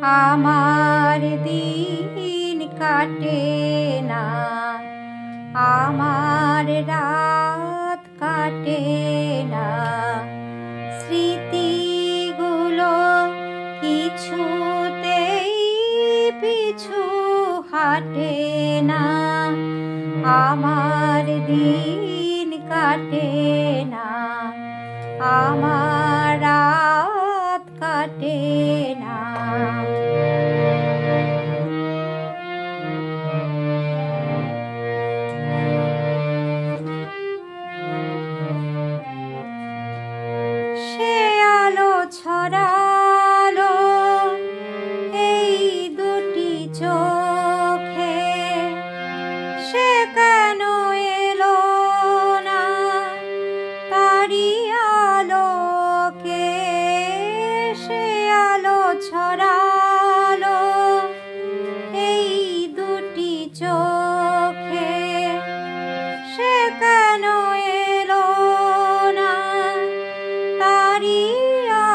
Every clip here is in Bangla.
আমার দিন কাটে না, আমার রাত কাটে না, স্মৃতিগুলো কিছুতেই পিছু হাঁটে না। আমার দিন কাটে না, আমার রাত কাটে না। সে আলো ছড়ালো এই দুটি চোখে, সে কেন এলো না তারি আলোকে? সে আলো ছড়ালো এই দুটি চোখে, সে কেন এলো না তারি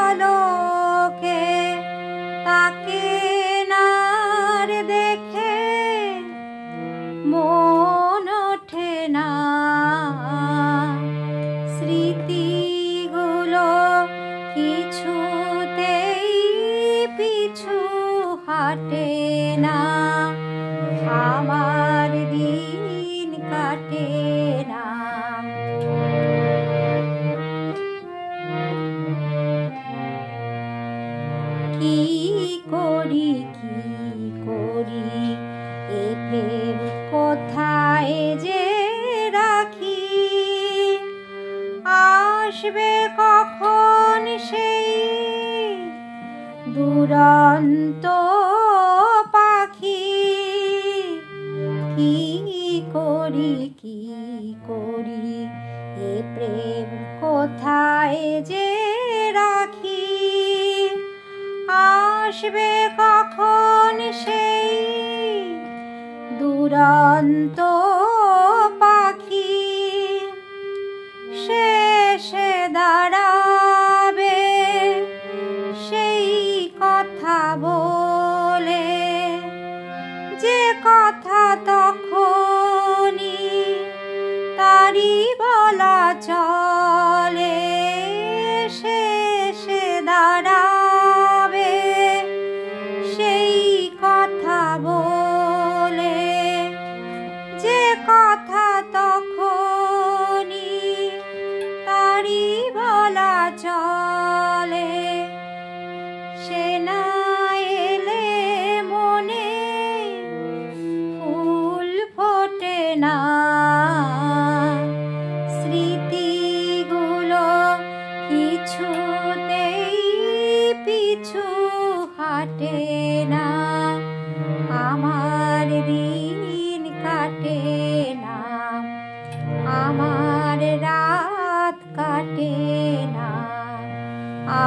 আলোকে? তাকে নার দেখে মন ওঠে না, স্মৃতিগুলো কিছুতেই পিছু হাঁটে না। আমার দিন কাটে না। কি করি এ প্রেম কোথায় যে রাখি? আসবে কখন সেই দুরন্ত পাখি? কি করি এ প্রেম কোথায় যে রাখি? আসবে কখন সেই দুরন্ত পাখি? শেষে দাঁড়াবে সেই কথা বলে, যে কথা তখনই তারি বলা চলে। শেষে দাঁড়াবে সেই কথা বলে, যে কথা তখনই তারি বলা চলে। সে না এলে মনে ফুল ফোটে না, স্মৃতিগুলো কিছুতেই পিছু হাঁটে না। আমার দিন কাটে না, আমার রাত কাটে না,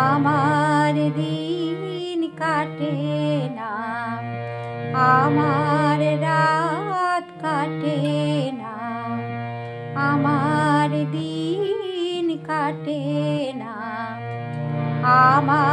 আমার দিন কাটে না, আমার রাত কাটে না, আমার দিন কাটে না, আমার